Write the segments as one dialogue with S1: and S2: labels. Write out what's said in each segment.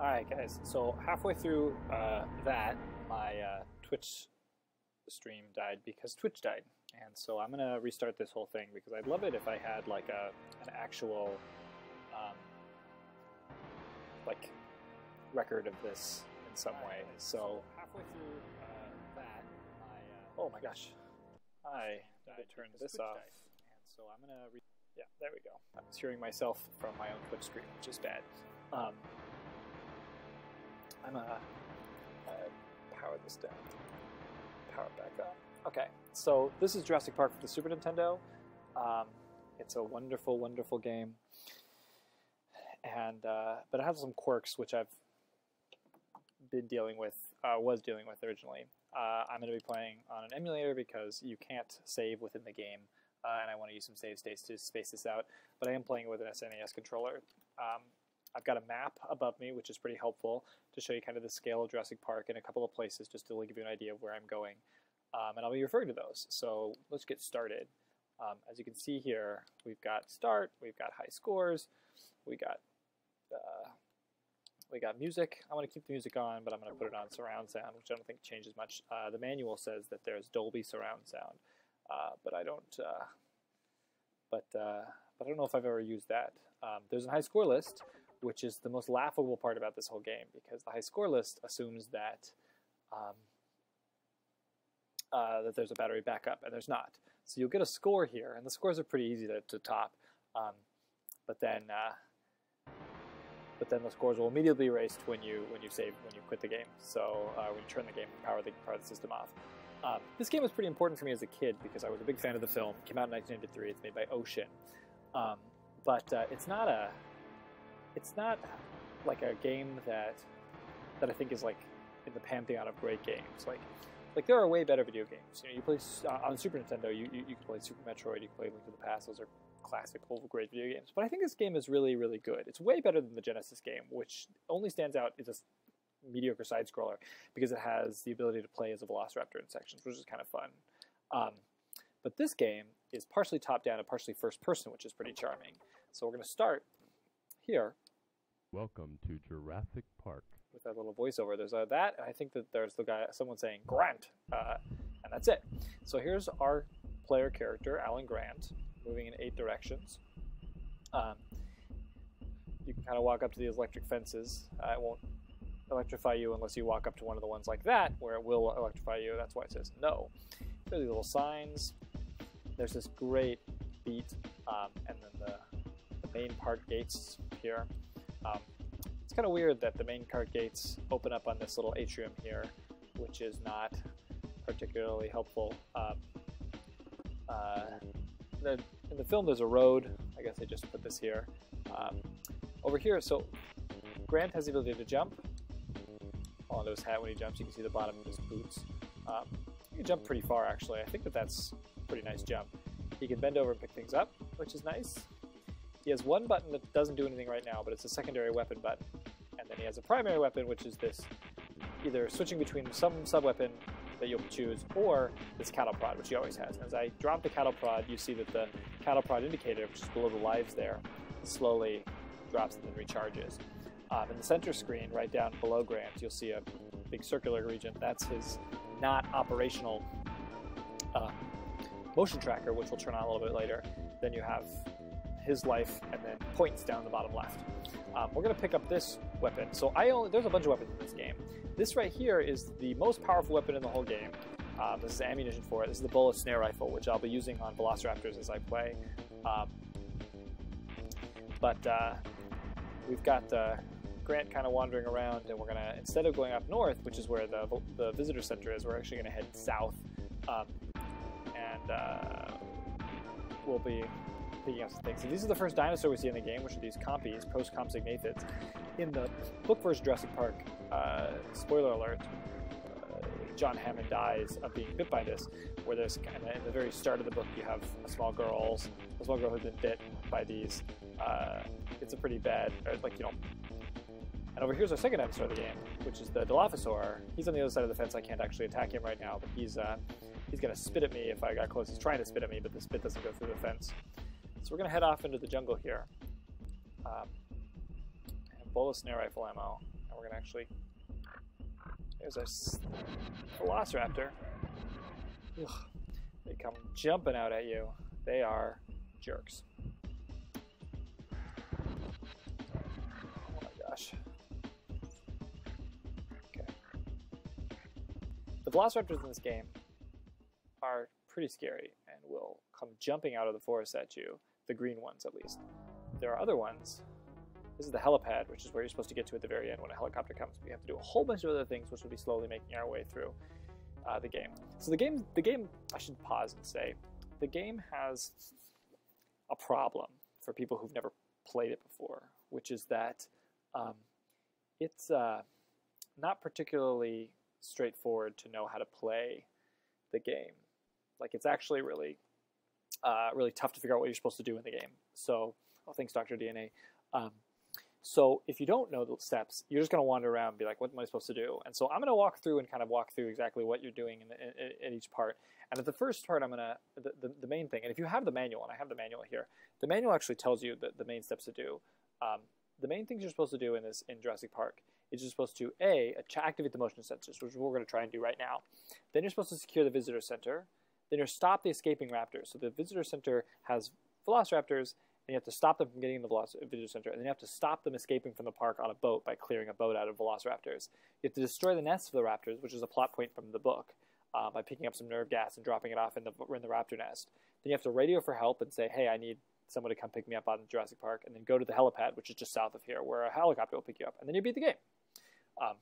S1: Alright guys, so halfway through that, my Twitch stream died because Twitch died. And so I'm going to restart this whole thing because I'd love it if I had like an actual like record of this in some way. So halfway through that, oh my gosh, I need to turn this off. And so I'm going to yeah, there we go. I was hearing myself from my own Twitch stream, which is bad. I'm gonna power this down. Power it back up. Okay, so this is Jurassic Park for the Super Nintendo. It's a wonderful, wonderful game, and but it has some quirks which I've been dealing with, was dealing with originally. I'm going to be playing on an emulator because you can't save within the game, and I want to use some save states to space this out. But I am playing with an SNES controller. I've got a map above me, which is pretty helpful to show you kind of the scale of Jurassic Park in a couple of places, just to give you an idea of where I'm going. And I'll be referring to those. So let's get started. As you can see here, we've got start, we've got high scores, we got music. I want to keep the music on, but I'm going to put it on surround sound, which I don't think changes much. The manual says that there's Dolby surround sound, but I don't. But I don't know if I've ever used that. There's a high score list, which is the most laughable part about this whole game, because the high score list assumes that that there's a battery backup, and there's not. So you'll get a score here, and the scores are pretty easy to top. But then the scores will immediately be erased when you quit the game. So when you turn the game, power the system off. This game was pretty important for me as a kid because I was a big fan of the film. It came out in 1993. It's made by Ocean, but it's not like a game that I think is like in the pantheon of great games. Like there are way better video games. You know, you play on the Super Nintendo. You can play Super Metroid. You can play Link to the Past. Those are classic, great video games. But I think this game is really, really good. It's way better than the Genesis game, which only stands out as a mediocre side-scroller because it has the ability to play as a Velociraptor in sections, which is kind of fun. But this game is partially top-down and partially first-person, which is pretty charming. So we're going to start here.
S2: Welcome to Jurassic Park.
S1: With that little voiceover, there's that, and I think that there's someone saying Grant, and that's it. So here's our player character, Alan Grant, moving in 8 directions. You can kind of walk up to these electric fences. It won't electrify you unless you walk up to one of the ones like that, where it will electrify you. That's why it says no. There's these little signs. There's this great beat, and then the main park gates here. It's kind of weird that the main cart gates open up on this little atrium here, which is not particularly helpful. In the film, there's a road. I guess they just put this here. Over here, so Grant has the ability to jump. Onto his hat when he jumps, you can see the bottom of his boots. He can jump pretty far, actually. I think that's a pretty nice jump. He can bend over and pick things up, which is nice. He has one button that doesn't do anything right now, but it's a secondary weapon button. And then he has a primary weapon, which is this, either switching between some sub-weapon that you'll choose, or this cattle prod, which he always has. As I drop the cattle prod, you see that the cattle prod indicator, which is below the lives there, slowly drops and then recharges. In the center screen, right down below Grant, you'll see a big circular region. That's his not operational motion tracker, which will turn on a little bit later. Then you have his life, and then points down the bottom left. We're going to pick up this weapon. So there's a bunch of weapons in this game. This right here is the most powerful weapon in the whole game. This is ammunition for it. This is the bullet snare rifle, which I'll be using on Velociraptors as I play. We've got Grant kind of wandering around, and we're going to, instead of going up north, which is where the visitor center is, we're actually going to head south. We'll be picking up some things. So these are the first dinosaur we see in the game, which are these compies, post-compsognathids. In the book version of Jurassic Park, spoiler alert, John Hammond dies of being bit by this, where there's kind of, in the very start of the book, you have a small girl who's been bit by these. It's a pretty bad, and over here's our second dinosaur of the game, which is the Dilophosaur. He's on the other side of the fence. I can't actually attack him right now, but he's going to spit at me if I got close. He's trying to spit at me, but the spit doesn't go through the fence. So we're going to head off into the jungle here. And bullet snare rifle ammo. And we're going to actually... There's our Velociraptor. Ugh. They come jumping out at you. They are jerks. Oh my gosh. Okay. The Velociraptors in this game are pretty scary and will come jumping out of the forest at you. The green ones, at least. There are other ones. This is the helipad, which is where you're supposed to get to at the very end when a helicopter comes. We have to do a whole bunch of other things, which will be slowly making our way through the game. So the game, I should pause and say, the game has a problem for people who've never played it before, which is that it's not particularly straightforward to know how to play the game. Like, it's actually really, really tough to figure out what you're supposed to do in the game. So, thanks, Dr. DNA. So if you don't know the steps, you're just going to wander around and be like, what am I supposed to do? And so I'm going to walk through exactly what you're doing in each part. And at the first part, I'm going to, the main thing, and if you have the manual, and I have the manual here, the manual actually tells you the main steps to do. The main things you're supposed to do in Jurassic Park is you're supposed to, activate the motion sensors, which we're going to try and do right now. Then you're supposed to secure the visitor center. Then you're stop the escaping raptors. So the visitor center has velociraptors, and you have to stop them from getting in the visitor center, and then you have to stop them escaping from the park on a boat by clearing a boat out of velociraptors. You have to destroy the nests of the raptors, which is a plot point from the book, by picking up some nerve gas and dropping it off in the raptor nest. Then you have to radio for help and say, hey, I need someone to come pick me up on Jurassic Park, and then go to the helipad, which is just south of here, where a helicopter will pick you up, and then you beat the game,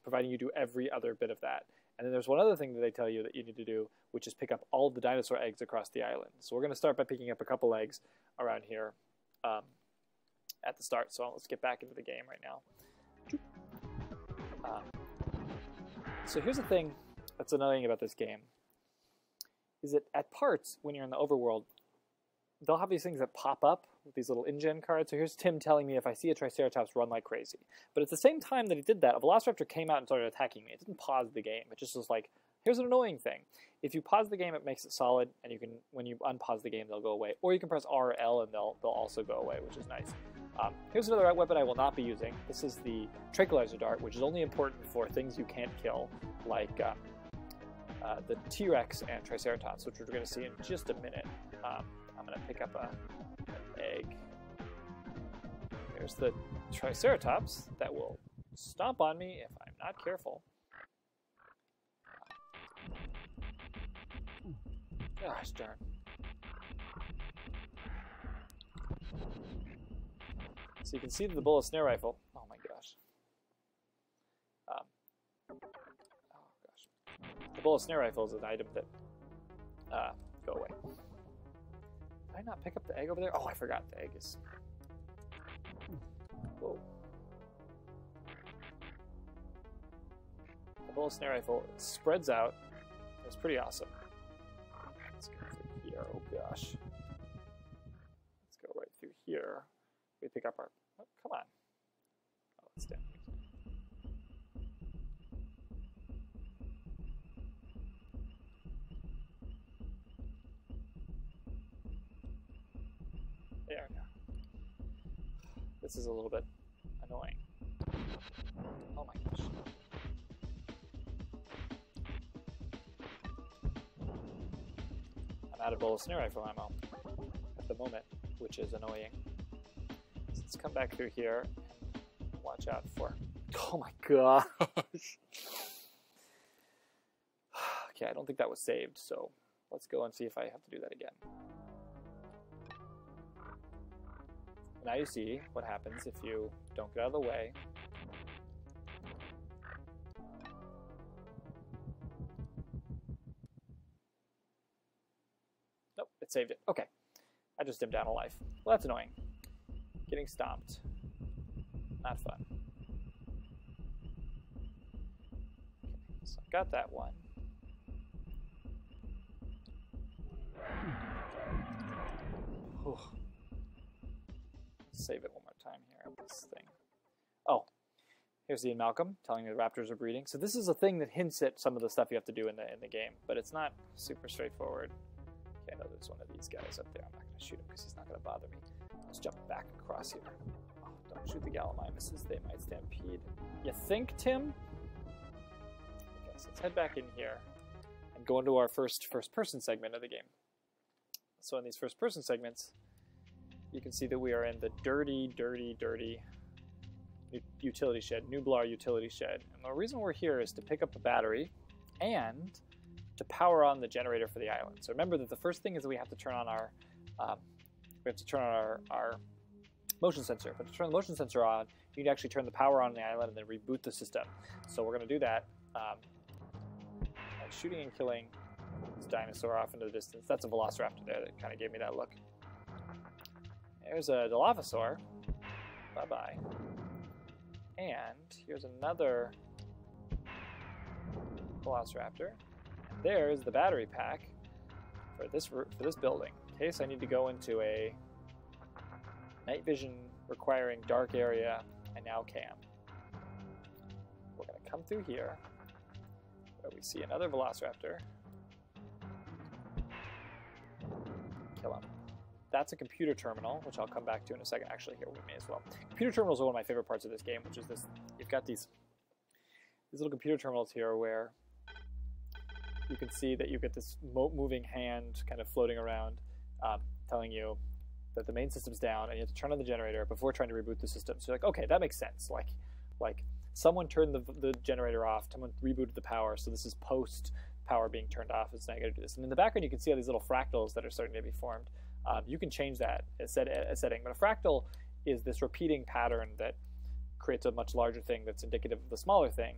S1: providing you do every other bit of that. And then there's one other thing that they tell you that you need to do, which is pick up all of the dinosaur eggs across the island. So we're going to start by picking up a couple eggs around here at the start. So let's get back into the game right now. So here's the thing that's annoying about this game, is that at parts, when you're in the overworld, they'll have these things that pop up with these little InGen cards. So here's Tim telling me if I see a Triceratops, run like crazy. But at the same time that he did that, a Velociraptor came out and started attacking me. It didn't pause the game. It just was like, here's an annoying thing. If you pause the game, it makes it solid, and you can, when you unpause the game, they'll go away. Or you can press R or L, and they'll also go away, which is nice. Here's another weapon I will not be using. This is the Tranquilizer Dart, which is only important for things you can't kill, like the T-Rex and Triceratops, which we're going to see in just a minute. I'm going to pick up an egg. There's the Triceratops that will stomp on me if I'm not careful. Gosh darn. So you can see the bullet snare rifle. Oh my gosh. Oh gosh. The bullet snare rifle is an item that go away. Did I not pick up the egg over there? Oh, I forgot the egg is. Whoa. The bullet snare rifle spreads out. It's pretty awesome. Let's go through here. Oh gosh. Let's go right through here. We pick up our. Oh, come on. Oh, let's stand. There we go. This is a little bit annoying. Oh my gosh. I'm out of bullet snare rifle ammo at the moment, which is annoying. So let's come back through here and watch out for. Oh my gosh. Okay, I don't think that was saved, so let's go and see if I have to do that again. Now you see what happens if you don't get out of the way. Nope, it saved it. Okay. I just dimmed down a life. Well, that's annoying. Getting stomped. Not fun. Okay, so I got that one. Whew. Save it one more time here. This thing. Oh, here's Ian Malcolm telling me the raptors are breeding. So this is a thing that hints at some of the stuff you have to do in the game, but it's not super straightforward. Okay, I know there's one of these guys up there. I'm not going to shoot him because he's not going to bother me. Let's jump back across here. Oh, don't shoot the Gallimimuses, they might stampede. You think, Tim? Okay, so let's head back in here and go into our first-person segment of the game. So in these first-person segments, you can see that we are in the dirty utility shed, Nublar utility shed. And the reason we're here is to pick up a battery and to power on the generator for the island. So remember that the first thing is that we have to turn on our motion sensor. But to turn the motion sensor on, you need to actually turn the power on the island and then reboot the system. So we're going to do that by shooting and killing this dinosaur off into the distance. That's a Velociraptor there that kind of gave me that look. There's a Dilophosaur. Bye-bye. And here's another Velociraptor. And there's the battery pack for this building. In case I need to go into a night vision requiring dark area, I now can. We're going to come through here where we see another Velociraptor. Kill him. That's a computer terminal, which I'll come back to in a second. Actually, here we may as well. Computer terminals are one of my favorite parts of this game, which is this. You've got these little computer terminals here where you can see that you get this moving hand kind of floating around, telling you that the main system's down and you have to turn on the generator before trying to reboot the system. So you're like, okay, that makes sense. Like someone turned the generator off, someone rebooted the power, so this is post power being turned off. It's not going to do this. And in the background, you can see all these little fractals that are starting to be formed. You can change that as setting, but a fractal is this repeating pattern that creates a much larger thing that's indicative of the smaller thing,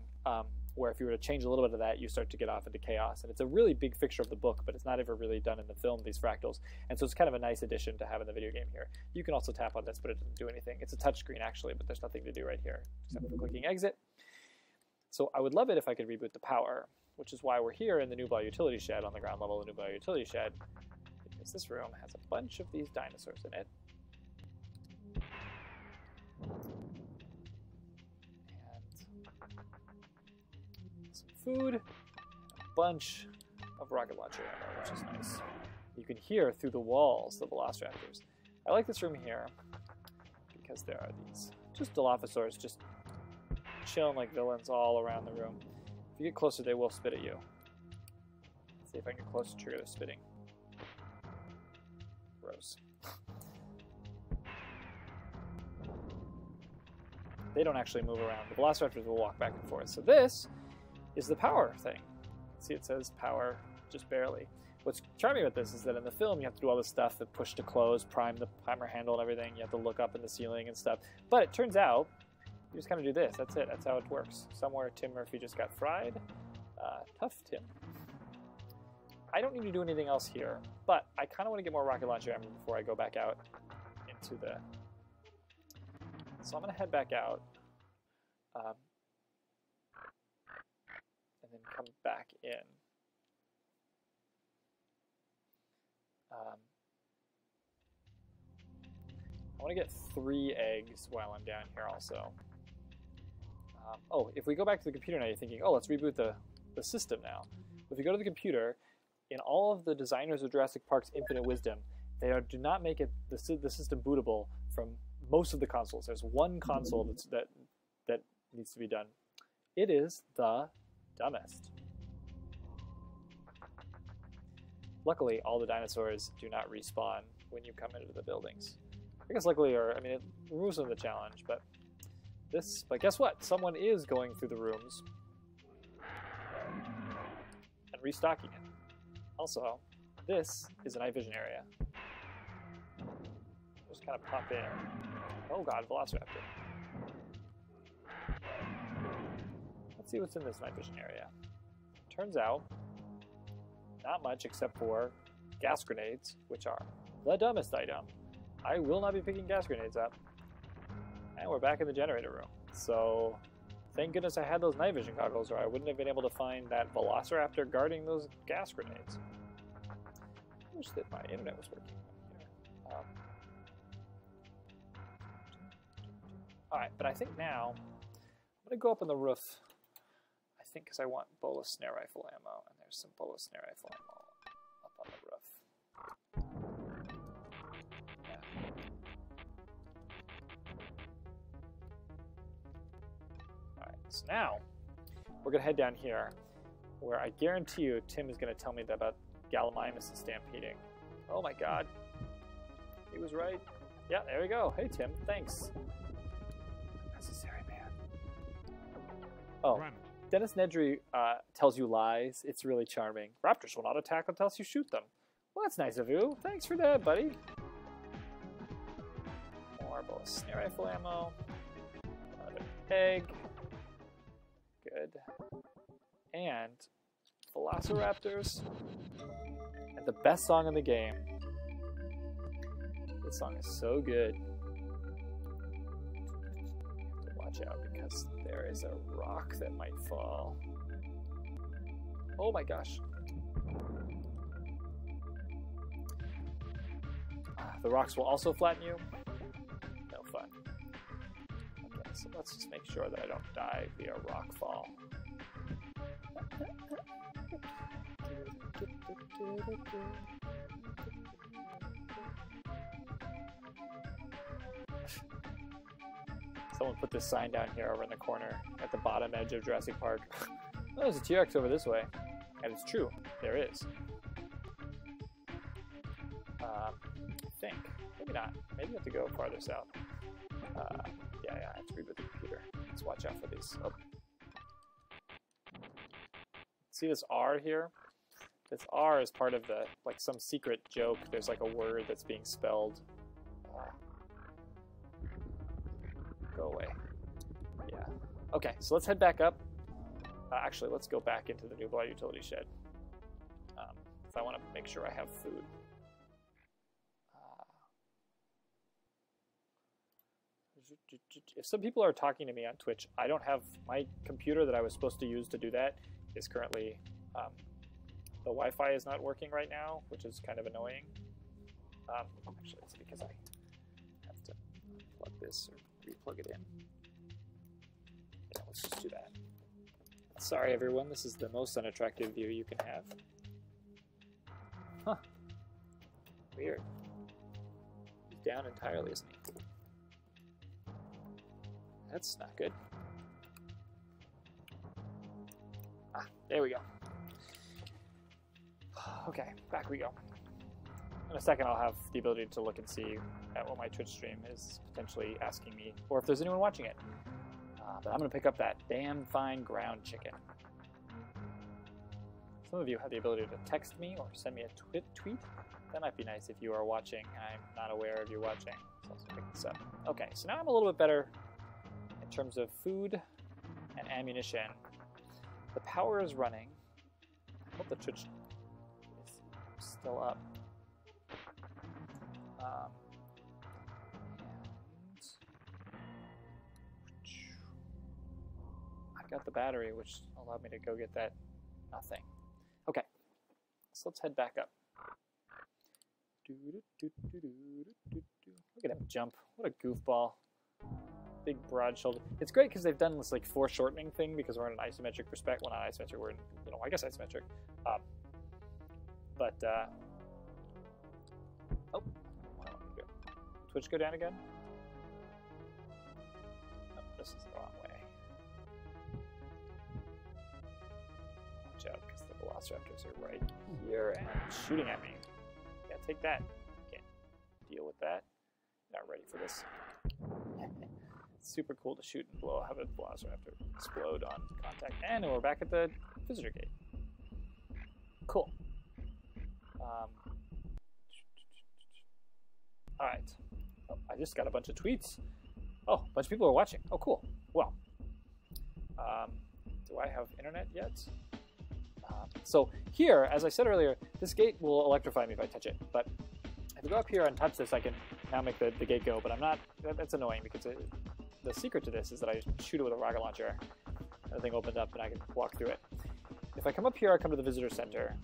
S1: where if you were to change a little bit of that, you start to get off into chaos. And it's a really big fixture of the book, but it's not ever really done in the film, these fractals. And so it's kind of a nice addition to have in the video game here. You can also tap on this, but it doesn't do anything. It's a touchscreen, actually, but there's nothing to do right here, except for clicking exit. So I would love it if I could reboot the power, which is why we're here in the Nublar utility shed, on the ground level of the Nublar utility shed. This room has a bunch of these dinosaurs in it. And some food, a bunch of rocket launcher ammo, which is nice. You can hear through the walls the Velociraptors. I like this room here because there are these just Dilophosaurs just chilling like villains all around the room. If you get closer, they will spit at you. Let's see if I can get close to trigger their spitting. Gross. They don't actually move around. The Velociraptors will walk back and forth. So this is the power thing. See, it says power just barely. What's charming about this is that in the film, you have to do all this stuff, the push to close, prime the primer handle and everything. You have to look up in the ceiling and stuff. But it turns out, you just kind of do this. That's it. That's how it works. Somewhere Tim Murphy just got fried. Tough Tim. I don't need to do anything else here, but I kind of want to get more rocket launcher ammo before I go back out into the... So I'm going to head back out and then come back in. I want to get 3 eggs while I'm down here also. Oh, if we go back to the computer now, you're thinking, oh, let's reboot the system now. If you go to the computer, in all of the designers of Jurassic Park's infinite wisdom, they do not make it the system bootable from most of the consoles. There's one console that needs to be done. It is the dumbest. Luckily, all the dinosaurs do not respawn when you come into the buildings. I guess luckily, it removes some of the challenge, but guess what? Someone is going through the rooms and restocking it. Also, this is a night vision area. Just kind of pop in. Oh god, Velociraptor. Let's see what's in this night vision area. Turns out, not much except for gas grenades, which are the dumbest item. I will not be picking gas grenades up. And we're back in the generator room. So, thank goodness I had those night vision goggles, or I wouldn't have been able to find that Velociraptor guarding those gas grenades. I wish that my internet was working here. Alright, but I think now, I'm going to go up on the roof, I think because I want bolus snare rifle ammo, and there's some bolus snare rifle ammo up on the roof. Yeah. So now, we're going to head down here, where I guarantee you Tim is going to tell me about Gallimimus stampeding. Oh my god. He was right. Yeah, there we go. Hey Tim, thanks. Necessary, man. Oh, Dennis Nedry tells you lies. It's really charming. Raptors will not attack until you shoot them. Well, that's nice of you. Thanks for that, buddy. More bow snare rifle ammo. Another egg. Good. And Velociraptors. And the best song in the game. This song is so good. Watch out because there is a rock that might fall. Oh my gosh. The rocks will also flatten you. No fun. Okay, so let's just make sure that I don't die via rock fall. Someone put this sign down here over in the corner at the bottom edge of Jurassic Park. Oh, there's a T-Rex over this way. And it's true. There is. I think. Maybe not. Maybe you have to go farther south. Yeah, I have to reboot the computer. Let's watch out for these. Oh. See this R here? This R is part of the, like, some secret joke. There's like a word that's being spelled. Go away. Yeah. Okay, so let's head back up. Actually, let's go back into the Nublar utility shed. If I want to make sure I have food. If some people are talking to me on Twitch, I don't have my computer that I was supposed to use to do that is currently, the Wi-Fi is not working right now, which is kind of annoying. Actually, it's because I have to plug this or re-plug it in. Yeah, let's just do that. Sorry everyone, this is the most unattractive view you can have. Huh. Weird. He's down entirely, isn't he? That's not good. Ah, there we go. Okay, back we go. In a second I'll have the ability to look and see at what my Twitch stream is potentially asking me, or if there's anyone watching it. But I'm going to pick up that damn fine ground chicken. Some of you have the ability to text me or send me a tweet. That might be nice if you are watching and I'm not aware of you watching. So let's pick this up. Okay, so now I'm a little bit better in terms of food and ammunition. The power is running. I hope the Twitch is still up. I got the battery, which allowed me to go get that nothing. Okay, so let's head back up. Look at him jump. What a goofball. Big broad shoulder. It's great because they've done this like foreshortening thing because we're in an isometric perspective. Well, not isometric, we're in, I guess isometric. Oh, Twitch go down again? No, this is the wrong way. Watch out, because the Velociraptors are right here and shooting at me. Yeah, take that. Can't deal with that. Not ready for this. It's super cool to shoot and blow. Have a Velociraptor explode on contact. And we're back at the visitor gate. Cool. Alright. Oh, I just got a bunch of tweets. Oh, a bunch of people are watching. Oh, cool. Well, do I have internet yet? So here, as I said earlier, this gate will electrify me if I touch it. But if I go up here and touch this, I can now make the gate go. But I'm not. That's annoying because the secret to this is that I shoot it with a rocket launcher. And the thing opened up and I can walk through it. If I come up here, I come to the visitor center.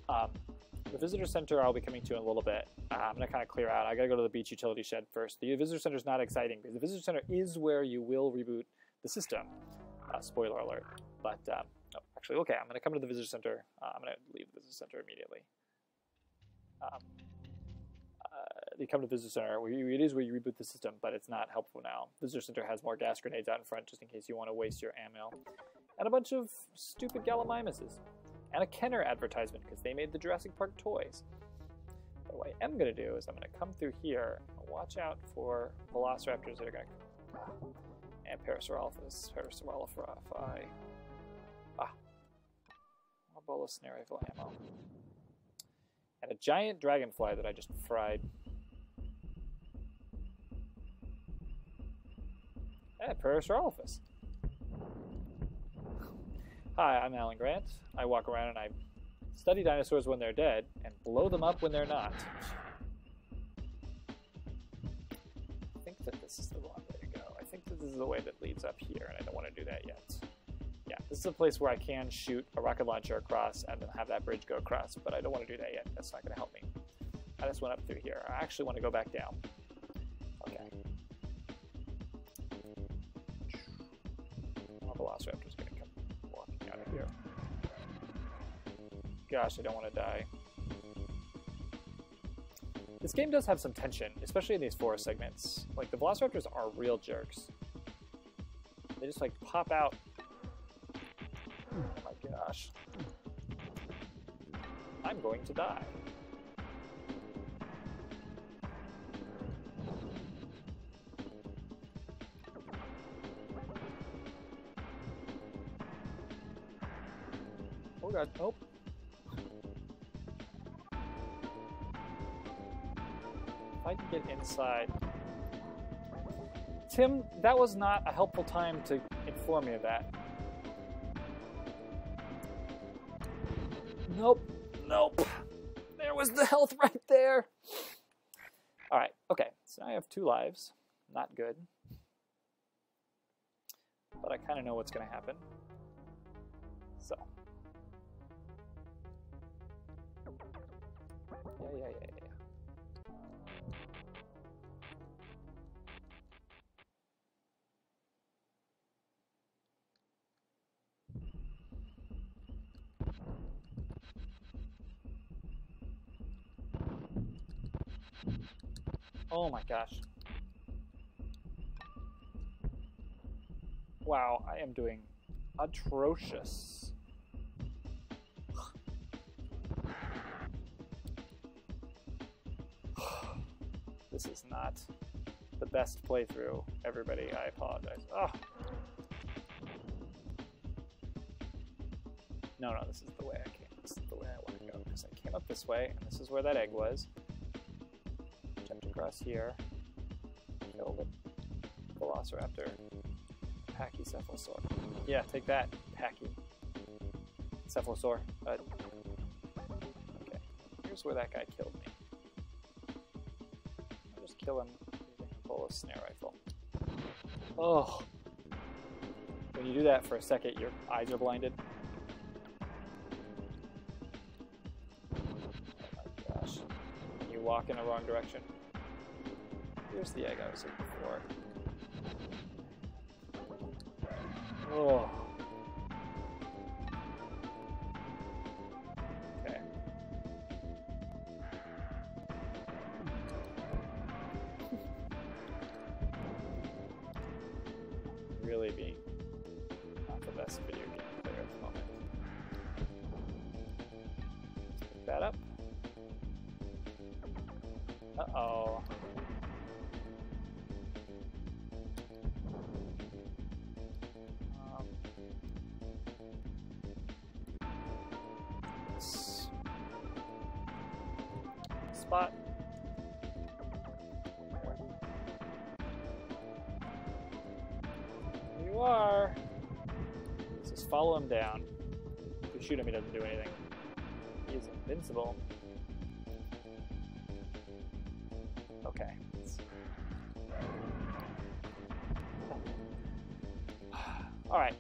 S1: The visitor center I'll be coming to in a little bit. I'm going to kind of clear out. I got to go to the beach utility shed first. The visitor center is not exciting because the visitor center is where you will reboot the system. Spoiler alert. But oh, actually, okay, I'm going to come to the visitor center. I'm going to leave the visitor center immediately. you come to the Visitor Center, where it is where you reboot the system, but it's not helpful now. Visitor Center has more gas grenades out in front just in case you want to waste your ammo. And a bunch of stupid Gallimimuses. And a Kenner advertisement because they made the Jurassic Park toys. But what I am going to do is I'm going to come through here and watch out for velociraptors that are going to come. And Parasaurolophus, Parasaurolophi. More bola snare rifle ammo. And a giant dragonfly that I just fried. Hey, Parasaurolophus. Hi, I'm Alan Grant. I walk around and I study dinosaurs when they're dead and blow them up when they're not. I think that this is the wrong way to go. I think that this is the way that leads up here, and I don't want to do that yet. Yeah, this is a place where I can shoot a rocket launcher across and then have that bridge go across, but I don't want to do that yet. That's not going to help me. I just went up through here. I actually want to go back down. Okay. More velociraptors going to come walking out of here. Gosh, I don't want to die. This game does have some tension, especially in these forest segments. Like, the velociraptors are real jerks. They just, like, pop out. Oh my gosh. I'm going to die. Oh god, nope. If I can get inside. Tim, that was not a helpful time to inform me of that. Nope. Nope. There was the health right there. Alright, okay. So now I have 2 lives. Not good. But I kind of know what's going to happen. So. Yeah. Oh my gosh. Wow, I am doing atrocious. This is not the best playthrough, everybody. I apologize. Oh. No, this is the way I came. This is the way I want to go, because I came up this way, and this is where that egg was. Jumped across here. Killed a velociraptor. Pachycephalosaur. Yeah, take that, Pachy. Cephalosaur. Okay, here's where that guy killed me. I'll just kill him using a bola snare rifle. Oh. When you do that for a second, your eyes are blinded. Oh my gosh. You walk in the wrong direction. Here's the egg I was looking for. Oh. Okay. Really being not the best video game player at the moment. Pick that up. Uh-oh. Spot. There you are. Let's just follow him down. If you shoot him, he doesn't do anything. He is invincible. Okay. Alright.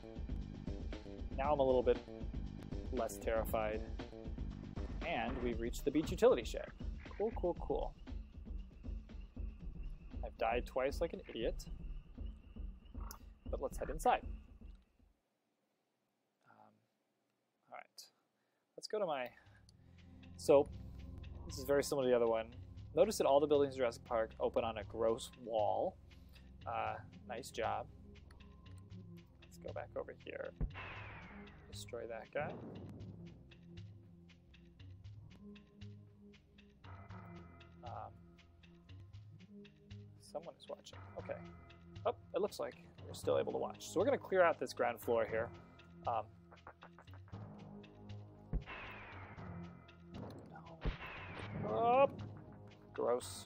S1: Now I'm a little bit less terrified. And we've reached the beach utility shed. Cool. I've died twice like an idiot. But let's head inside. Alright. Let's go to my... So, this is very similar to the other one. Notice that all the buildings in Jurassic Park open on a gross wall. Nice job. Let's go back over here. Destroy that guy. Someone is watching. Okay. Oh, it looks like we're still able to watch. So we're going to clear out this ground floor here. Oh, gross.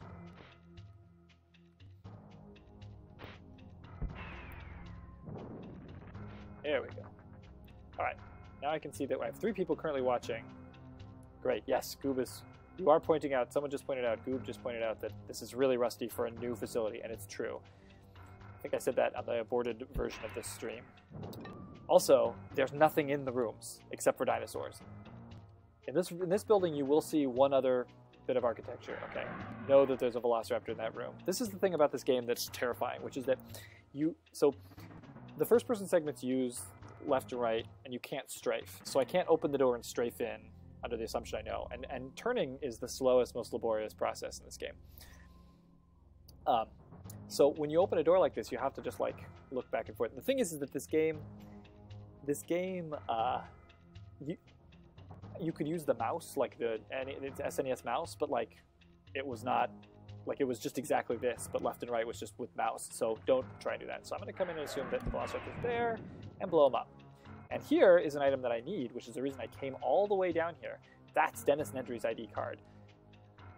S1: There we go. All right. Now I can see that I have 3 people currently watching. Great. Yes, Goob is... You are pointing out, someone just pointed out, Goob just pointed out that this is really rusty for a new facility, and it's true. I think I said that on the aborted version of this stream. Also, there's nothing in the rooms except for dinosaurs. In this building, you will see one other bit of architecture. Okay, know that there's a velociraptor in that room. This is the thing about this game that's terrifying, which is that so the first-person segments use left and right, and you can't strafe. So I can't open the door and strafe in under the assumption I know. And turning is the slowest, most laborious process in this game. So when you open a door like this, you have to just like look back and forth. The thing is that this game, you could use the mouse, like it's SNES mouse, but like it was not, like it was just exactly this, but left and right was just with mouse. So don't try and do that. So I'm going to come in and assume that the velociraptor is there and blow them up. And here is an item that I need, which is the reason I came all the way down here. That's Dennis Nedry's ID card.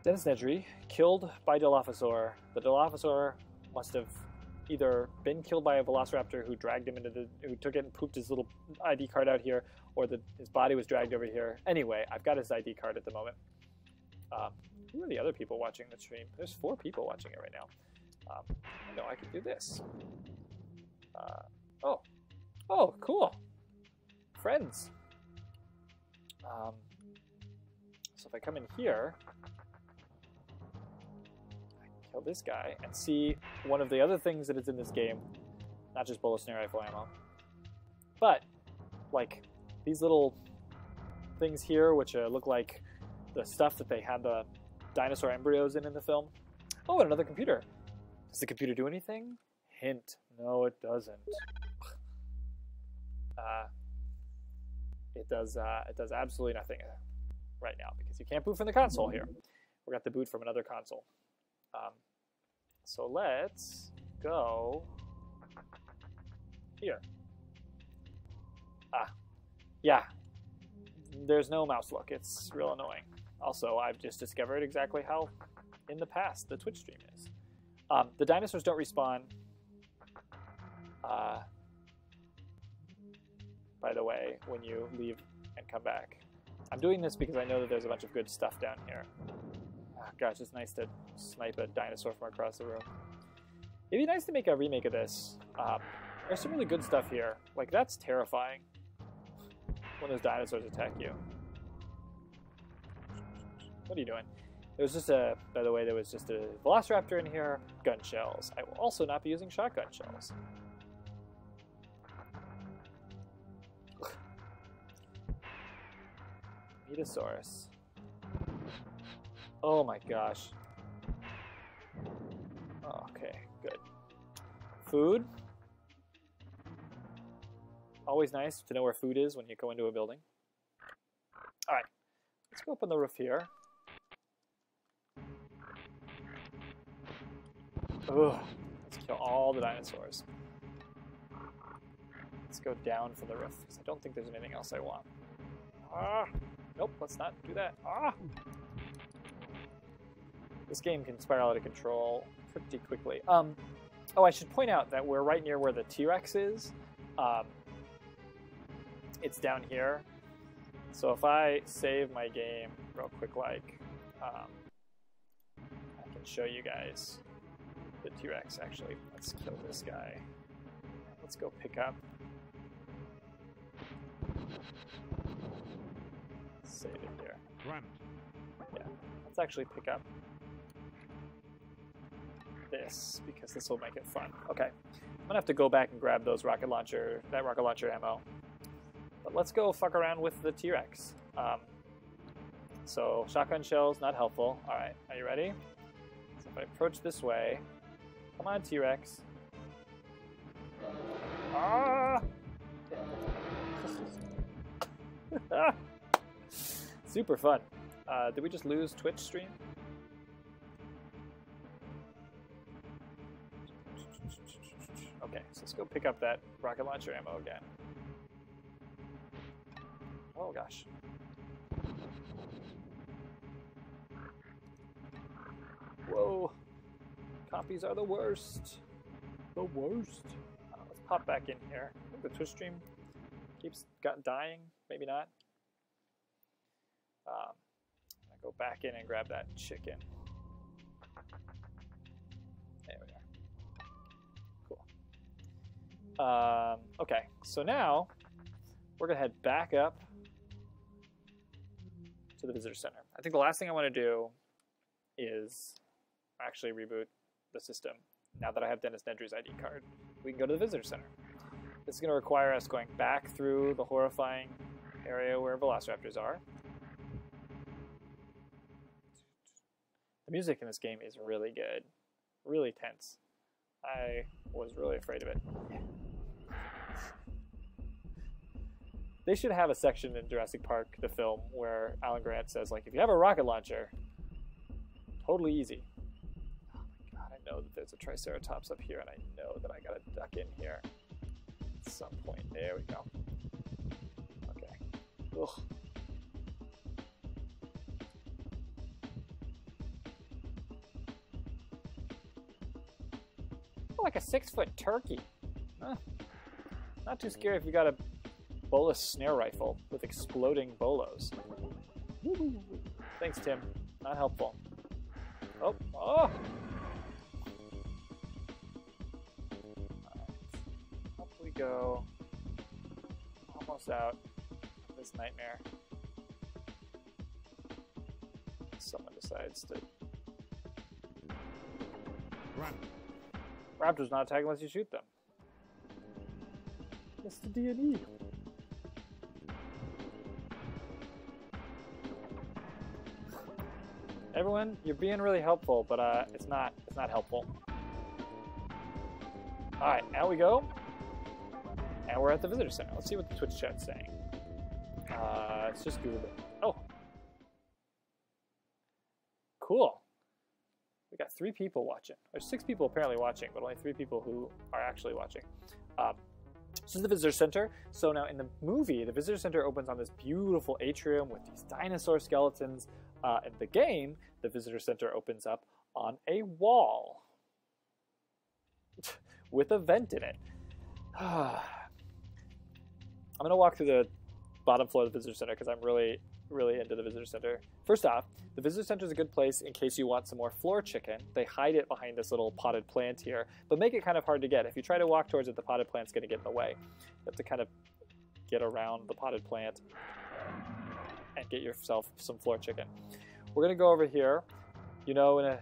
S1: Dennis Nedry, killed by Dilophosaur. The Dilophosaur must have either been killed by a velociraptor who dragged him who took it and pooped his little ID card out here, or his body was dragged over here. Anyway, I've got his ID card at the moment. Who are the other people watching the stream? There's 4 people watching it right now. I know I could do this. Oh, cool. Friends. So if I come in here, I kill this guy and see one of the other things that is in this game, not just bullet snare rifle ammo, but like these little things here, which look like the stuff that they had the dinosaur embryos in the film. Oh, and another computer. Does the computer do anything? Hint, no, it doesn't. It does absolutely nothing right now because you can't boot from the console here. We got the boot from another console. So let's go here. Yeah. There's no mouse look. It's real annoying. Also, I've just discovered exactly how in the past the Twitch stream is. The dinosaurs don't respawn. By the way, when you leave and come back. I'm doing this because I know that there's a bunch of good stuff down here. Oh, gosh, it's nice to snipe a dinosaur from across the room. It'd be nice to make a remake of this. There's some really good stuff here. Like, that's terrifying when those dinosaurs attack you. What are you doing? There was just by the way, there was just a velociraptor in here, gun shells. I will also not be using shotgun shells. Metasaurus. Oh my gosh. Oh, okay, good. Food. Always nice to know where food is when you go into a building. Alright, let's go up on the roof here. Ugh, let's kill all the dinosaurs. Let's go down from the roof, because I don't think there's anything else I want. Nope, let's not do that. This game can spiral out of control pretty quickly. Oh, I should point out that we're right near where the T-Rex is. It's down here. So if I save my game real quick, like, I can show you guys the T-Rex. Actually, let's kill this guy. Let's go pick up. Save it here. Yeah, let's actually pick up this because this will make it fun. Okay, I'm gonna have to go back and grab that rocket launcher ammo. But let's go fuck around with the T-Rex. So shotgun shells, not helpful. All right, are you ready? if I approach this way, come on, T-Rex. Ah! Super fun. Did we just lose Twitch stream? Okay, so let's go pick up that rocket launcher ammo again. Oh gosh. Whoa. Copies are the worst. The worst. Let's pop back in here. I think the Twitch stream keeps dying. Maybe not. I go back in and grab that chicken. There we are. Cool. Okay, so now we're gonna head back up to the visitor center. I think the last thing I want to do is actually reboot the system. Now that I have Dennis Nedry's ID card, we can go to the visitor center. This is going to require us going back through the horrifying area where velociraptors are. The music in this game is really good, really tense. I was really afraid of it. They should have a section in Jurassic Park, the film, where Alan Grant says, like, if you have a rocket launcher, totally easy. Oh my god, I know that there's a Triceratops up here, and I know that I gotta duck in here at some point. There we go. Okay. Ugh. Like a 6-foot turkey. Huh. Not too scary if you got a bolus snare rifle with exploding bolos. Woo-hoo. Thanks, Tim. Not helpful. Oh, oh! Alright. Up we go. Almost out of this nightmare. Someone decides to run. Raptors not attack unless you shoot them. Mr. D&E. Everyone, you're being really helpful, but it's not helpful. All right, now we go, and we're at the visitor center. Let's see what the Twitch chat's saying. Let's just Google it. Oh, cool. We got 3 people watching. There's 6 people apparently watching, but only 3 people who are actually watching. This is the visitor center. So now in the movie, the visitor center opens on this beautiful atrium with these dinosaur skeletons. In the game, the visitor center opens up on a wall with a vent in it. I'm going to walk through the bottom floor of the visitor center because I'm really into the visitor center. First off, the visitor center is a good place in case you want some more floor chicken. They hide it behind this little potted plant here, but make it kind of hard to get. If you try to walk towards it, the potted plant's going to get in the way. You have to kind of get around the potted plant and get yourself some floor chicken. We're going to go over here. You know, in a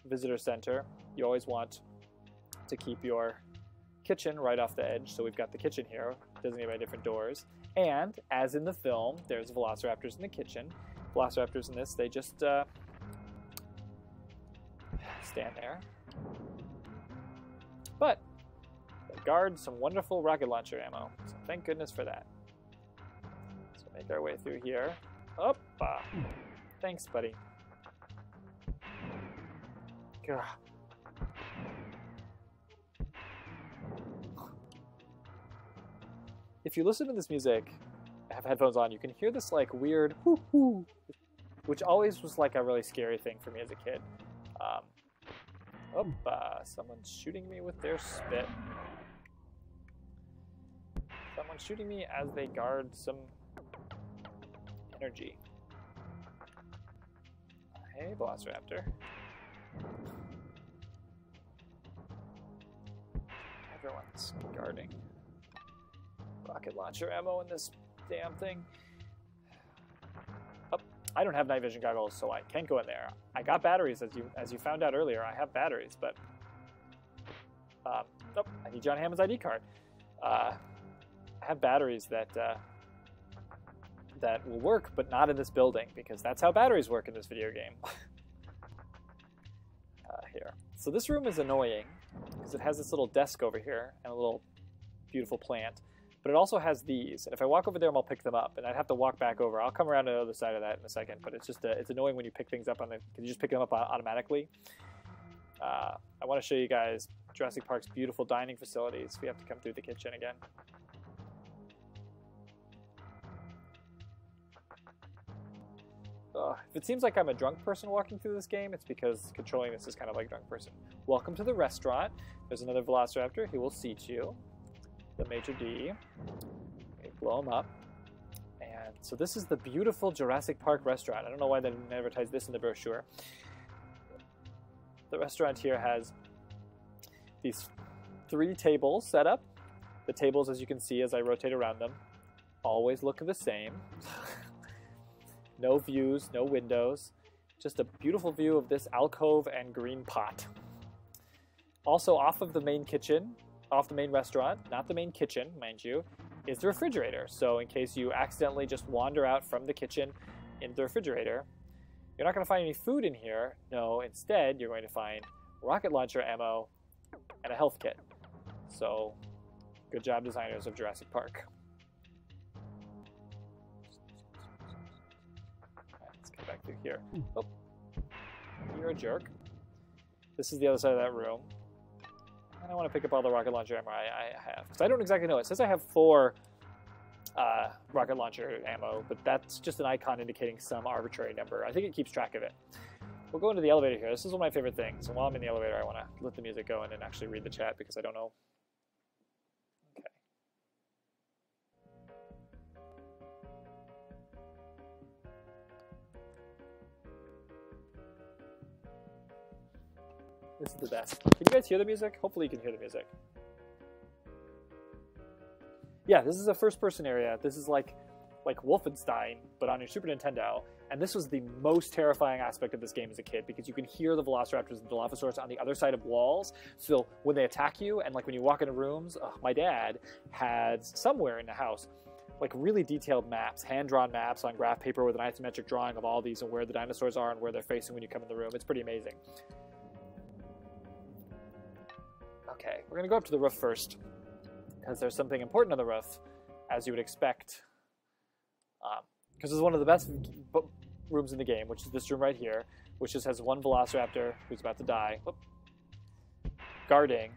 S1: visitor center, you always want to keep your kitchen right off the edge. So we've got the kitchen here, designated by different doors. And, as in the film, there's velociraptors in the kitchen. Velociraptors in this, they just stand there. But they guard some wonderful rocket launcher ammo. So thank goodness for that. So make our way through here. Up. Thanks, buddy. Gah. If you listen to this music, have headphones on, you can hear this like weird whoo-hoo, which always was like a really scary thing for me as a kid. Someone's shooting me with their spit. Someone's shooting me as they guard some energy. Hey, Velociraptor. Everyone's guarding rocket launcher ammo in this damn thing. Oh, I don't have night vision goggles, so I can't go in there. I got batteries, as you found out earlier. I have batteries, but I need John Hammond's ID card. I have batteries that that will work, but not in this building, because that's how batteries work in this video game. here. So this room is annoying because it has this little desk over here and a little beautiful plant, but it also has these. And if I walk over there, I'll pick them up, and I'd have to walk back over. I'll come around to the other side of that in a second, but it's just it's annoying when you pick things up on the because you just pick them up automatically. I want to show you guys Jurassic Park's beautiful dining facilities. We have to come through the kitchen again. If it seems like I'm a drunk person walking through this game, it's because controlling this is kind of like a drunk person. Welcome to the restaurant. There's another Velociraptor. He will seat you. The Major D. Okay, blow him up. And so this is the beautiful Jurassic Park restaurant. I don't know why they didn't advertise this in the brochure. The restaurant here has these 3 tables set up. The tables, as you can see as I rotate around them, always look the same. No views, no windows, just a beautiful view of this alcove and green pot. Also off of the main kitchen, off the main restaurant, not the main kitchen, mind you, is the refrigerator. So in case you accidentally just wander out from the kitchen into the refrigerator, you're not going to find any food in here. No, instead, you're going to find rocket launcher ammo and a health kit. So good job, designers of Jurassic Park. Back through here. Oh, you're a jerk. This is the other side of that room. And I want to pick up all the rocket launcher ammo I have. Because I don't exactly know. It says I have 4 rocket launcher ammo, but that's just an icon indicating some arbitrary number. I think it keeps track of it. We'll go into the elevator here. This is one of my favorite things. And while I'm in the elevator, I want to let the music go in and actually read the chat because I don't know. Okay. This is the best. Can you guys hear the music? Hopefully you can hear the music. Yeah, this is a first-person area. This is like Wolfenstein, but on your Super Nintendo. And this was the most terrifying aspect of this game as a kid because you can hear the Velociraptors and Dilophosaurs on the other side of walls. So when they attack you, and like when you walk into rooms, my dad had somewhere in the house like really detailed maps, hand-drawn maps on graph paper with an isometric drawing of all these and where the dinosaurs are and where they're facing when you come in the room. It's pretty amazing. Okay, we're going to go up to the roof first, because there's something important on the roof, as you would expect. Because it's one of the best rooms in the game, which is this room right here, which just has one Velociraptor who's about to die. Whoop. Guarding.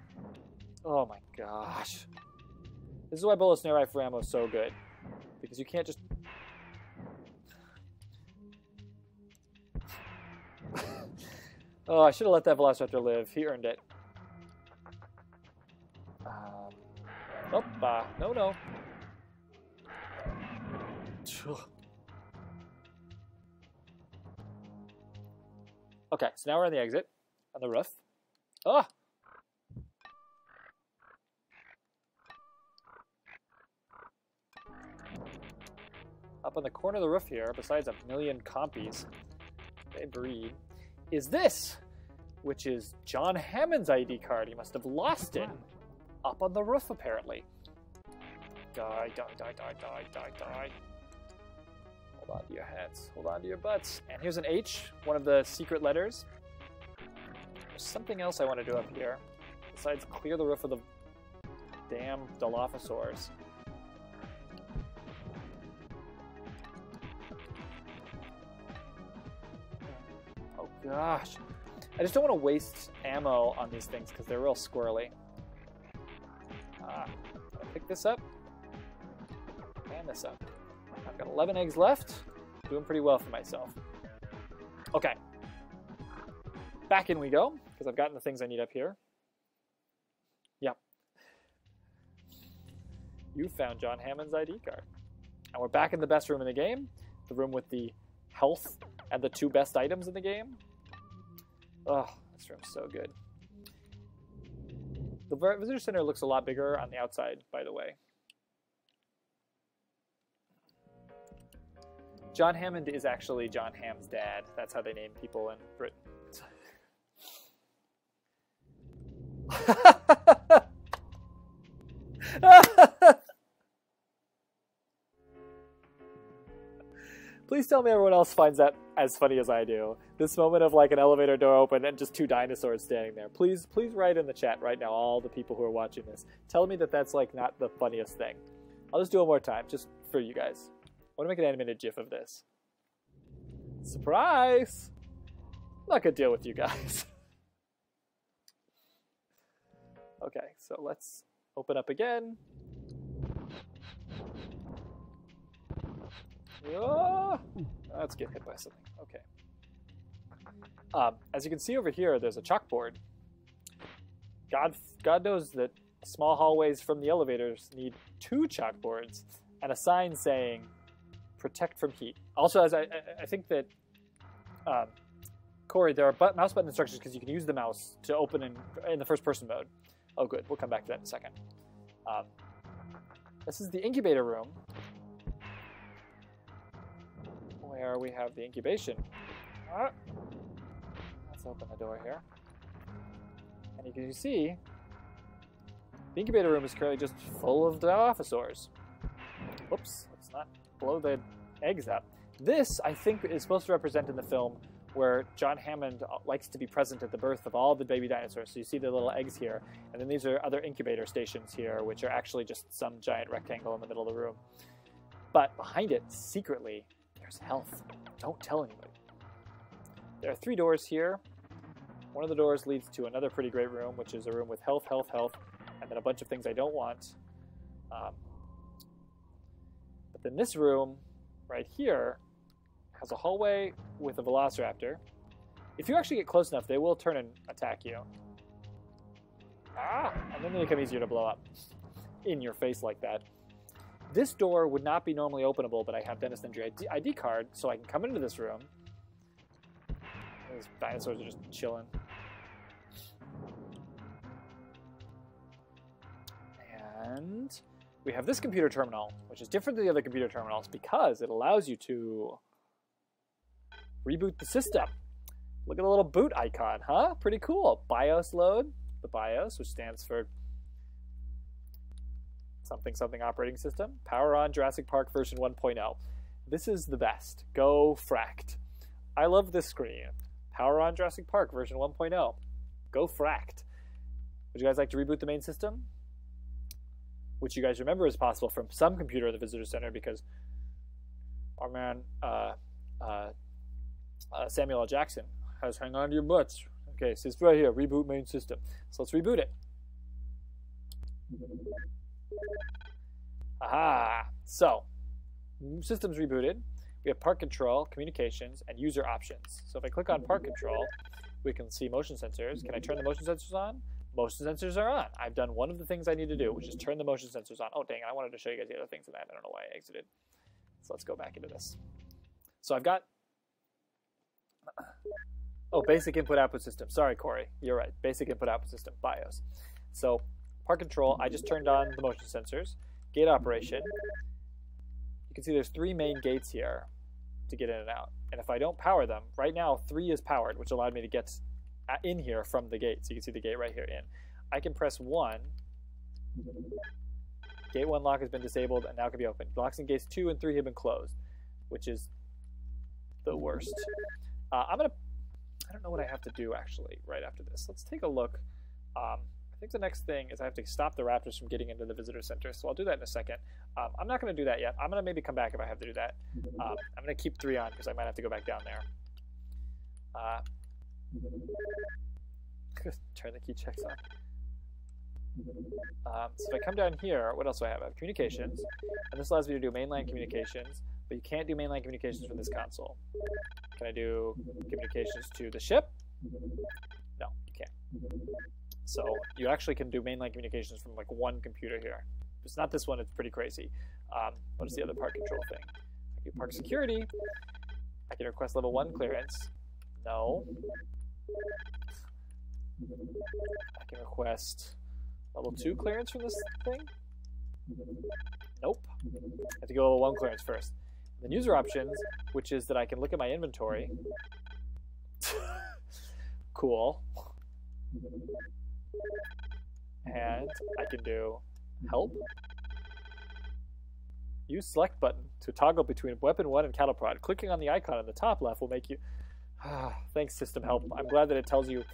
S1: Oh my gosh. This is why bullet snare rifle ammo is so good. Because you can't just... Oh, I should have let that Velociraptor live. He earned it. No. Okay, so now we're on the exit, on the roof. Ah! Up on the corner of the roof here, besides a million compies, they breed, is this, which is John Hammond's ID card. He must have lost it. Up on the roof, apparently. Die. Hold on to your heads. Hold on to your butts. And here's an H, one of the secret letters. There's something else I want to do up here, besides clear the roof of the damn Dilophosaurs. Oh gosh. I just don't want to waste ammo on these things because they're real squirrely. I'll pick this up and this up. I've got 11 eggs left. Doing pretty well for myself. Okay. Back in we go, because I've gotten the things I need up here. Yep. You found John Hammond's ID card. And we're back in the best room in the game. The room with the health and the 2 best items in the game. Oh, this room's so good. The visitor center looks a lot bigger on the outside, by the way. John Hammond is actually John Hamm's dad. That's how they name people in Britain. Please tell me everyone else finds that as funny as I do. This moment of like an elevator door open and just two dinosaurs standing there. Please write in the chat right now, all the people who are watching this. Tell me that that's like not the funniest thing. I'll just do it one more time, just for you guys. I want to make an animated GIF of this. Surprise! I'm not gonna deal with you guys. Okay, so let's open up again. Oh, let's get hit by something. Okay. As you can see over here, there's a chalkboard. God knows that small hallways from the elevators need 2 chalkboards and a sign saying "Protect from heat." Also, as I think that Corey, there are mouse button instructions because you can use the mouse to open in the first-person mode. Oh, good. We'll come back to that in a second. This is the incubator room, where we have the incubation. Let's open the door here. And you can see, the incubator room is currently just full of Dilophosaurs. Whoops, let's not blow the eggs up. This, I think, is supposed to represent in the film where John Hammond likes to be present at the birth of all the baby dinosaurs. So you see the little eggs here, and then these are other incubator stations here, which are actually just some giant rectangle in the middle of the room. But behind it, secretly, there's health. Don't tell anybody. There are 3 doors here. One of the doors leads to another pretty great room, which is a room with health, health, health, and then a bunch of things I don't want. But then this room, right here, has a hallway with a velociraptor. If you actually get close enough, they will turn and attack you. And then they become easier to blow up in your face like that. This door would not be normally openable, but I have Dennis Nedry ID card, so I can come into this room. These dinosaurs are just chilling. And we have this computer terminal, which is different than the other computer terminals because it allows you to reboot the system. Look at the little boot icon, huh? Pretty cool. BIOS load, the BIOS, which stands for something something operating system. Power on Jurassic Park version 1.0. This is the best. Go fracked. I love this screen. Power on Jurassic Park version 1.0. Go fracked. Would you guys like to reboot the main system? Which you guys remember is possible from some computer at the visitor center because our man Samuel L. Jackson has hang on to your butts. Okay, so it's right here, reboot main system. So let's reboot it. Aha! So, system's rebooted. We have park control, communications, and user options. So if I click on park control, we can see motion sensors. Can I turn the motion sensors on? Motion sensors are on. I've done one of the things I need to do, which is turn the motion sensors on. Oh, dang it. I wanted to show you guys the other things in that. I don't know why I exited. So let's go back into this. So I've got... Oh, basic input-output system. Sorry, Corey. You're right. Basic input-output system, BIOS. So park control, I just turned on the motion sensors. Gate operation. You can see there's 3 main gates here to get in and out. And if I don't power them, right now 3 is powered, which allowed me to get in here from the gate. So you can see the gate right here in. I can press 1. Gate 1 lock has been disabled and now can be opened. Locks in gates 2 and 3 have been closed, which is the worst. I don't know what I have to do actually right after this. Let's take a look. I think the next thing is I have to stop the raptors from getting into the visitor center, so I'll do that in a second. I'm not going to do that yet. I'm going to maybe come back if I have to do that. I'm going to keep 3 on because I might have to go back down there. Turn the key checks on. So if I come down here, what else do I have? I have communications, and this allows me to do mainline communications, but you can't do mainline communications from this console. Can I do communications to the ship? No, you can't. So you actually can do mainline communications from like 1 computer here. If it's not this one, it's pretty crazy. What is the other park control thing? I can do park security. I can request level 1 clearance. No. I can request level 2 clearance from this thing. Nope. I have to go level 1 clearance first. Then user options, which is that I can look at my inventory. Cool. And I can do help. Use select button to toggle between weapon 1 and cattle prod. Clicking on the icon on the top left will make you... Thanks, system help. I'm glad that it tells you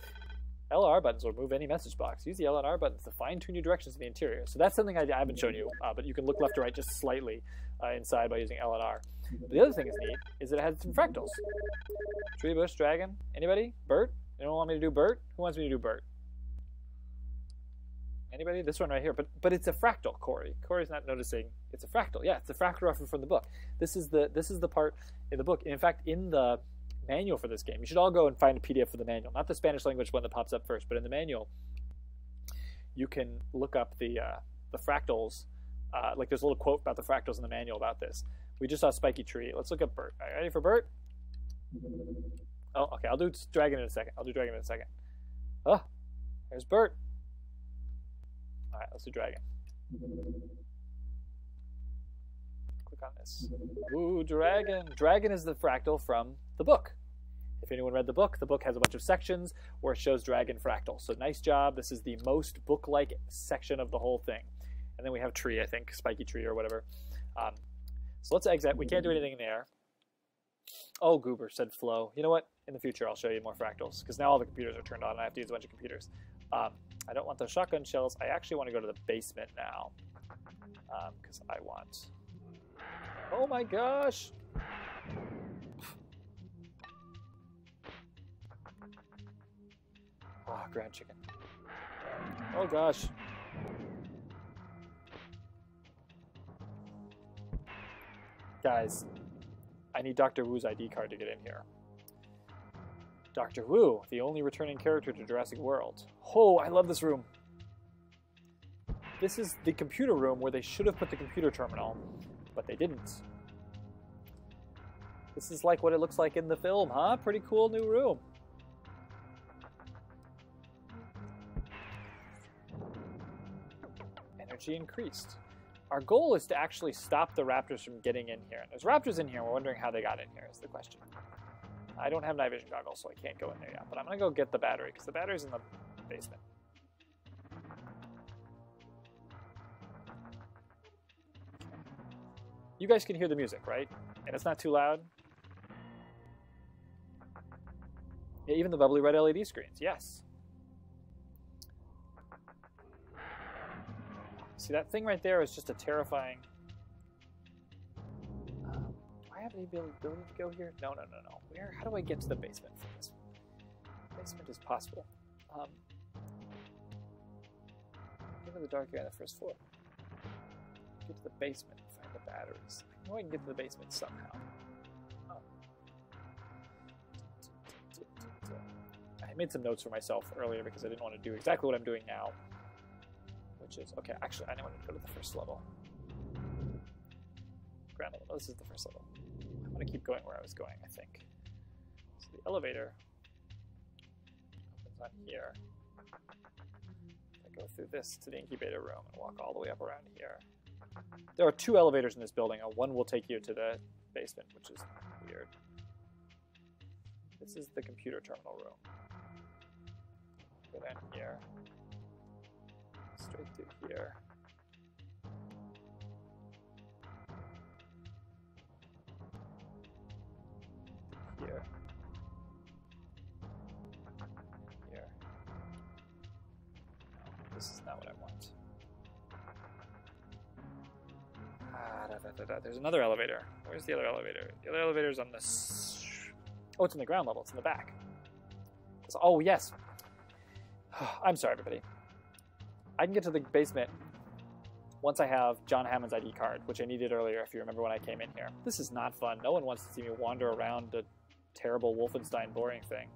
S1: L and R buttons will remove any message box. Use the L and R buttons to fine-tune your directions in the interior. So that's something I haven't shown you, but you can look left to right just slightly inside by using L and R. But the other thing is neat is that it has some fractals. Tree, bush, dragon. Anybody? Bert? Anyone want me to do Bert? Who wants me to do Bert? Anybody? This one right here. But it's a fractal, Corey. Corey's not noticing. It's a fractal. Yeah, it's a fractal reference from the book. This is the part in the book. And in fact, in the manual for this game, you should all go and find a PDF for the manual. Not the Spanish language one that pops up first, but in the manual, you can look up the fractals. Like there's a little quote about the fractals in the manual about this. We just saw Spiky Tree. Let's look up Bert. Are you ready for Bert? Oh, okay. I'll do Dragon in a second. Oh, there's Bert. All right, let's do Dragon. Click on this. Ooh, Dragon. Dragon is the fractal from the book. If anyone read the book has a bunch of sections where it shows Dragon fractal. So nice job. This is the most book-like section of the whole thing. And then we have Tree, I think, Spiky Tree or whatever. So let's exit. We can't do anything in there. Oh, Goober said flow. You know what? In the future, I'll show you more fractals because now all the computers are turned on and I have to use a bunch of computers. I don't want those shotgun shells. I actually want to go to the basement now because I want... Oh my gosh! Oh, ground chicken. Oh gosh. Guys, I need Dr. Wu's ID card to get in here. Dr. Wu, the only returning character to Jurassic World. Oh, I love this room. This is the computer room where they should have put the computer terminal, but they didn't. This is like what it looks like in the film, huh? Pretty cool new room. Energy increased. Our goal is to actually stop the raptors from getting in here. And there's raptors in here, and we're wondering how they got in here is the question. I don't have night vision goggles, so I can't go in there yet. But I'm going to go get the battery, because the battery's in the basement. You guys can hear the music, right? And it's not too loud? Yeah, even the bubbly red LED screens, yes. See, that thing right there is just a terrifying... do I have any ability to go here? No. Where? How do I get to the basement from this? Basement is possible. Get to the dark area on the first floor. Get to the basement and find the batteries. I know I can get to the basement somehow. I made some notes for myself earlier because I didn't want to do exactly what I'm doing now. Which is, okay, actually, I know I need to go to the first level. Ground level. No, this is the first level. I'm going to keep going where I was going, I think. So the elevator opens on here. I go through this to the incubator room and walk all the way up around here. There are 2 elevators in this building. One will take you to the basement, which is weird. This is the computer terminal room. Go down here. Straight through here. Here. Here. No, this is not what I want. There's another elevator. Where's the other elevator? The other elevator's on this. Oh, it's in the ground level. It's in the back. Oh, yes. I'm sorry, everybody. I can get to the basement once I have John Hammond's ID card, which I needed earlier, if you remember when I came in here. This is not fun. No one wants to see me wander around a terrible Wolfenstein boring thing.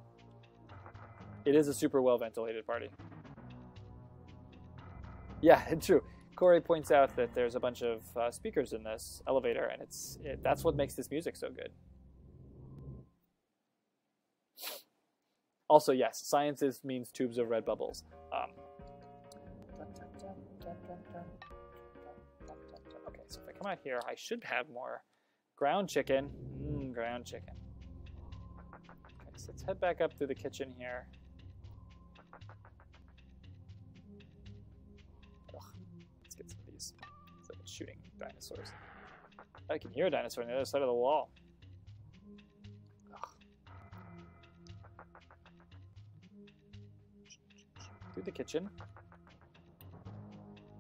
S1: It is a super well-ventilated party. Yeah, it's true. Corey points out that there's a bunch of speakers in this elevator, and that's what makes this music so good. Also, yes, science means tubes of red bubbles. Okay, so if I come out here, I should have more ground chicken. Ground chicken. Okay, so let's head back up through the kitchen here. Ugh, let's get some of these instead of shooting dinosaurs. I can hear a dinosaur on the other side of the wall. Ugh. Through the kitchen.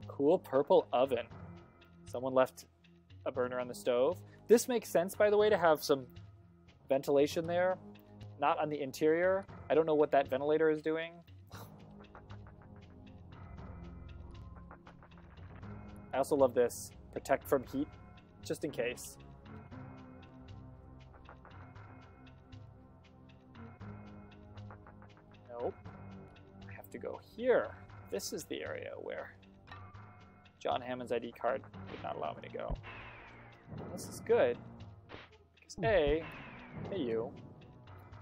S1: Cool purple oven. Someone left a burner on the stove. This makes sense, by the way, to have some ventilation there. Not on the interior. I don't know what that ventilator is doing. I also love this. Protect from heat, just in case. Nope. I have to go here. This is the area where John Hammond's ID card did not allow me to go. This is good. Because hey you.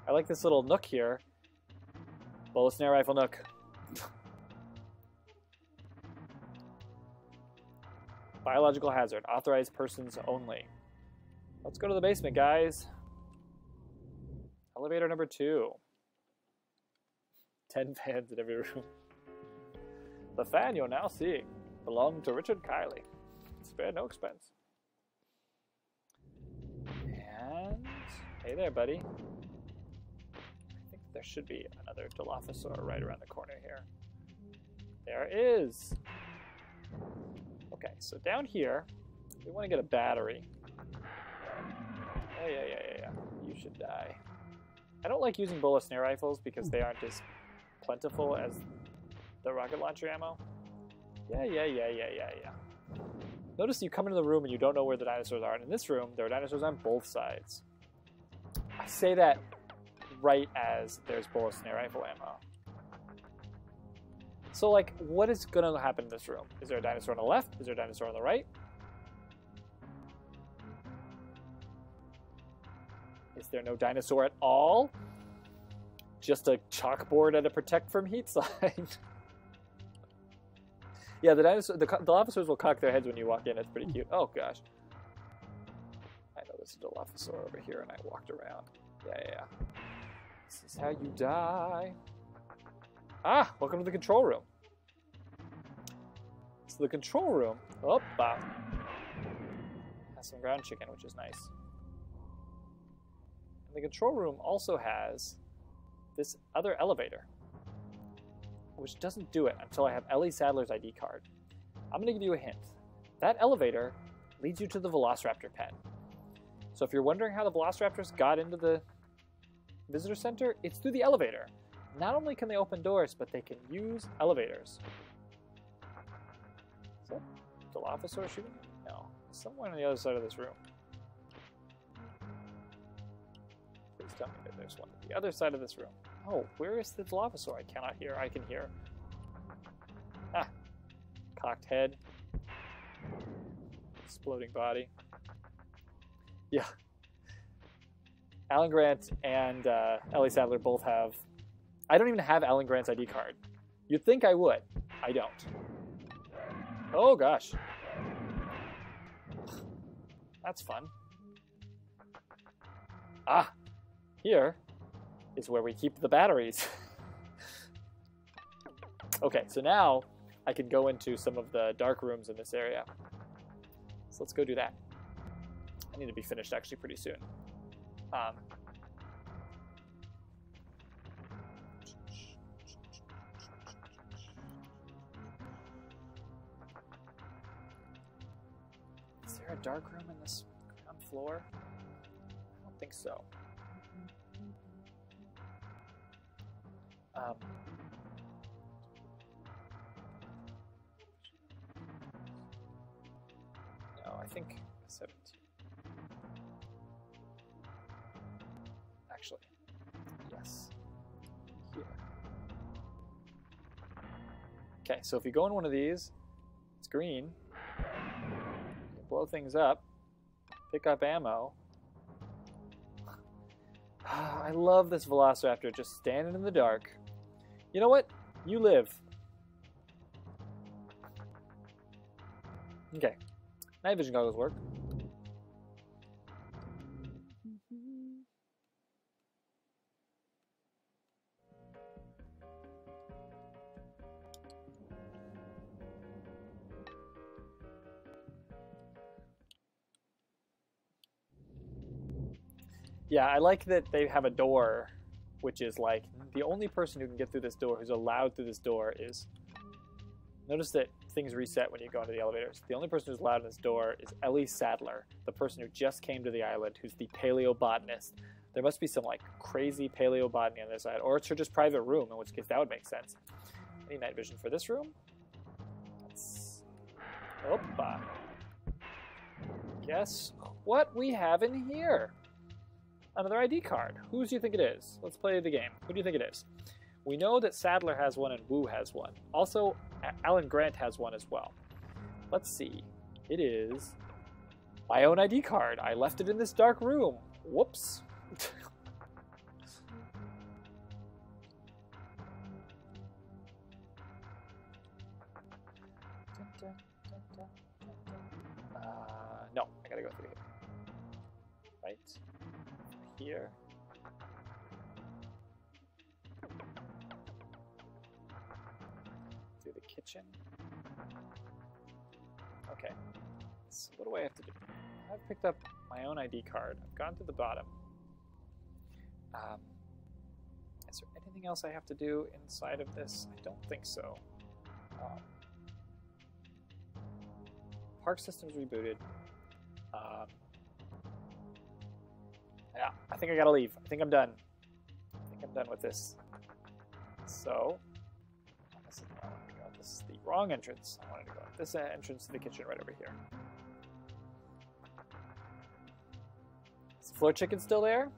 S1: I like this little nook here. Bullet snare rifle nook. Biological hazard. Authorized persons only. Let's go to the basement, guys. Elevator number 2. 10 fans in every room. The fan you're now seeing belonged to Richard Kiley. Spared no expense. And hey there, buddy. I think there should be another Dilophosaur right around the corner here. There is. Okay, so down here, we want to get a battery. Yeah. You should die. I don't like using bullet snare rifles because they aren't as plentiful as the rocket launcher ammo. Yeah. Notice you come into the room and you don't know where the dinosaurs are. And in this room, there are dinosaurs on both sides. I say that right as there's bullet snare rifle ammo. So, like, what is going to happen in this room? Is there a dinosaur on the left? Is there a dinosaur on the right? Is there no dinosaur at all? Just a chalkboard and a protect from heat sign. Yeah, the Dilophosaurs will cock their heads when you walk in. It's pretty cute. Oh, gosh. I know there's a Dilophosaur over here, and I walked around. Yeah. This is how you die. Ah, welcome to the control room. So the control room, has some ground chicken, which is nice. And the control room also has this other elevator, which doesn't do it until I have Ellie Sadler's ID card. I'm going to give you a hint. That elevator leads you to the Velociraptor pen. So if you're wondering how the Velociraptors got into the visitor center, it's through the elevator. Not only can they open doors, but they can use elevators. Is that Dilophosaur shooting? No. Somewhere on the other side of this room. Please tell me that there's one on the other side of this room. Oh, where is the Dilophosaur? I cannot hear. I can hear. Ah. Cocked head. Exploding body. Yeah. Alan Grant and Ellie Sadler both have... I don't even have Alan Grant's ID card. You'd think I would. I don't. Oh, gosh. That's fun. Ah, here is where we keep the batteries. Okay, so now I can go into some of the dark rooms in this area. So let's go do that. I need to be finished actually pretty soon. Is there a dark room in this ground floor? I don't think so. No, I think 17. Actually, yes. Here. Okay, so if you go in one of these, it's green. You blow things up, pick up ammo. I love this Velociraptor just standing in the dark. You know what? You live. Okay. Night vision goggles work. Yeah, I like that they have a door, which is like the only person who can get through this door, who's allowed through this door, is. Notice that things reset when you go into the elevators. The only person who's allowed in this door is Ellie Sadler, the person who just came to the island, who's the paleobotanist. There must be some like crazy paleobotany on this side, or it's her just private room, in which case that would make sense. Any night vision for this room? Let's... Opa. Guess what we have in here? Another ID card. Who do you think it is? Let's play the game. Who do you think it is? We know that Sadler has one and Wu has one. Also, Alan Grant has one as well. Let's see. It is my own ID card. I left it in this dark room. Whoops. No, I gotta go through here. Right here. Through the kitchen. Okay. So what do I have to do? I've picked up my own ID card. I've gone to the bottom. Is there anything else I have to do inside of this? I don't think so. Park system's rebooted. Yeah, I think I gotta leave. I think I'm done. I think I'm done with this. So, this is where I wanted to go. This is the wrong entrance. I wanted to go this entrance to the kitchen right over here. Is the floor chicken still there?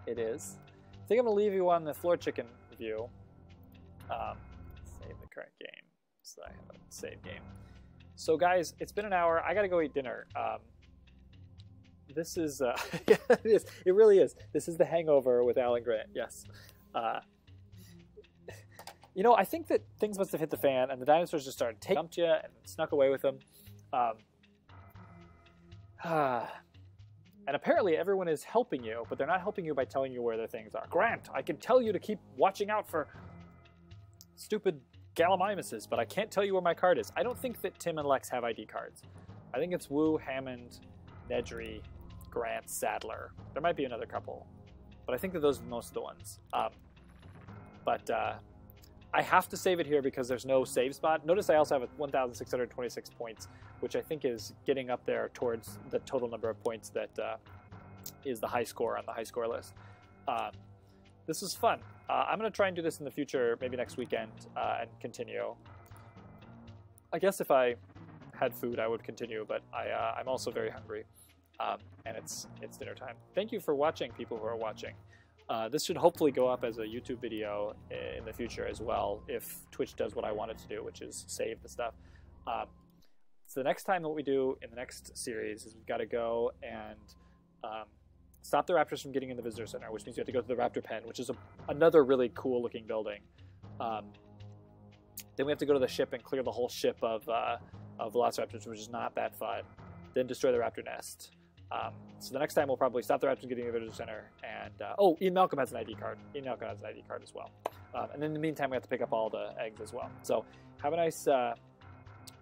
S1: It is. I think I'm gonna leave you on the floor chicken view. Save the current game so that I have a save game. So guys, it's been an hour. I gotta go eat dinner. This is, yeah, it is. It really is. This is The Hangover with Alan Grant. Yes. You know, I think that things must have hit the fan, and the dinosaurs just started dumped you and snuck away with them. And apparently everyone is helping you, but they're not helping you by telling you where their things are. Grant, I can tell you to keep watching out for stupid gallimimuses, but I can't tell you where my card is. I don't think that Tim and Lex have ID cards. I think it's Wu, Hammond, Nedry, Grant, Sadler. There might be another couple, but I think that those are most of the ones. I have to save it here because there's no save spot. Notice I also have 1,626 points, which I think is getting up there towards the total number of points that is the high score on the high score list. This is fun. I'm going to try and do this in the future, maybe next weekend, and continue. I guess if I had food, I would continue, but I'm also very hungry, and it's dinner time. Thank you for watching, people who are watching. This should hopefully go up as a YouTube video in the future as well, if Twitch does what I want it to do, which is save the stuff. So the next time what we do in the next series is we've got to go and stop the raptors from getting in the visitor center, which means you have to go to the raptor pen, which is another really cool looking building. Then we have to go to the ship and clear the whole ship of velociraptors, which is not that fun. Then destroy the raptor nest. So the next time we'll probably stop the raptors from getting in the visitor center. And oh, Ian Malcolm has an ID card. Ian Malcolm has an ID card as well. And then in the meantime, we have to pick up all the eggs as well. So have a nice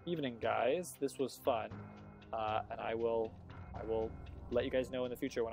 S1: evening, guys. This was fun, and I will let you guys know in the future when